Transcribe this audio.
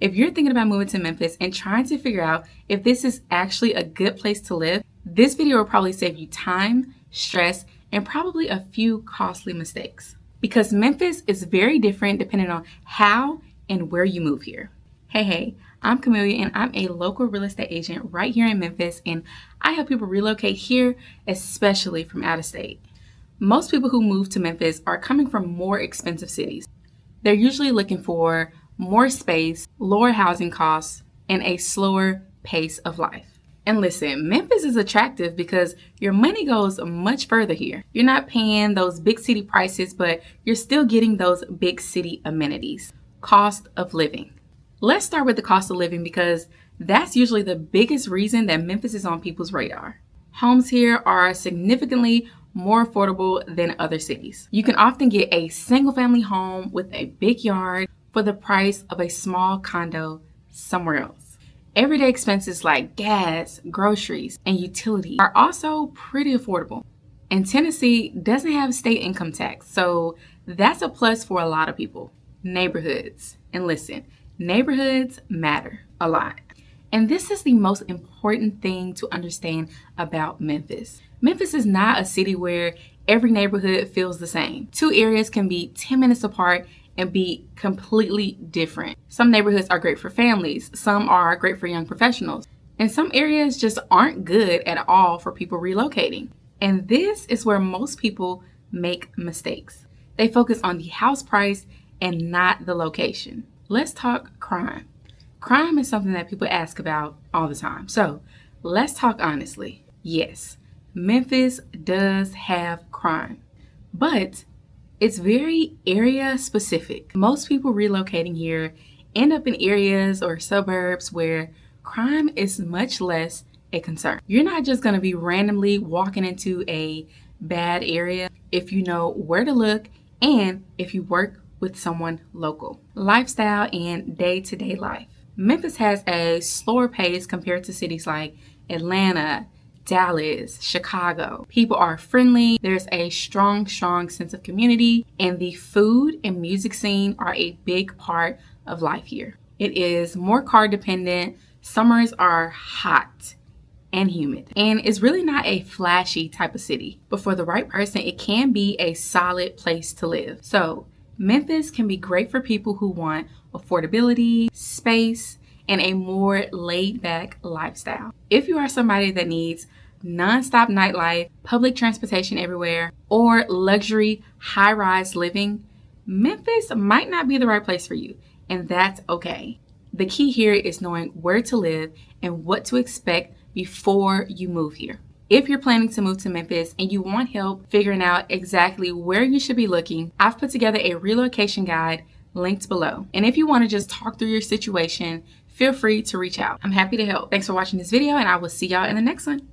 If you're thinking about moving to Memphis and trying to figure out if this is actually a good place to live, this video will probably save you time, stress, and probably a few costly mistakes. Because Memphis is very different depending on how and where you move here. Hey, I'm Camelia and I'm a local real estate agent right here in Memphis, and I help people relocate here, especially from out of state. Most people who move to Memphis are coming from more expensive cities. They're usually looking for more space, lower housing costs, and a slower pace of life. And listen, Memphis is attractive because your money goes much further here. You're not paying those big city prices, but you're still getting those big city amenities. Cost of living. Let's start with the cost of living because that's usually the biggest reason that Memphis is on people's radar. Homes here are significantly more affordable than other cities. You can often get a single family home with a big yard for the price of a small condo somewhere else. Everyday expenses like gas, groceries, and utilities are also pretty affordable. And Tennessee doesn't have state income tax, so that's a plus for a lot of people. Neighborhoods. And listen, neighborhoods matter a lot. And this is the most important thing to understand about Memphis. Memphis is not a city where every neighborhood feels the same. Two areas can be 10 minutes apart and be completely different. Some neighborhoods are great for families, some are great for young professionals, and some areas just aren't good at all for people relocating. And this is where most people make mistakes. They focus on the house price and not the location. Let's talk crime. Crime is something that people ask about all the time. So let's talk honestly. Yes, Memphis does have crime, but it's very area specific. Most people relocating here end up in areas or suburbs where crime is much less a concern. You're not just going to be randomly walking into a bad area if you know where to look and if you work with someone local. Lifestyle and day-to-day life. Memphis has a slower pace compared to cities like Atlanta, Dallas, Chicago. People are friendly. There's a strong sense of community, and the food and music scene are a big part of life here. It is more car dependent. Summers are hot and humid, and it's really not a flashy type of city, but for the right person, it can be a solid place to live. So Memphis can be great for people who want affordability, space, and a more laid-back lifestyle. If you are somebody that needs non-stop nightlife, public transportation everywhere, or luxury high-rise living, Memphis might not be the right place for you, and that's okay. The key here is knowing where to live and what to expect before you move here. If you're planning to move to Memphis and you want help figuring out exactly where you should be looking, I've put together a relocation guide linked below. And if you want to just talk through your situation, feel free to reach out. I'm happy to help. Thanks for watching this video, and I will see y'all in the next one.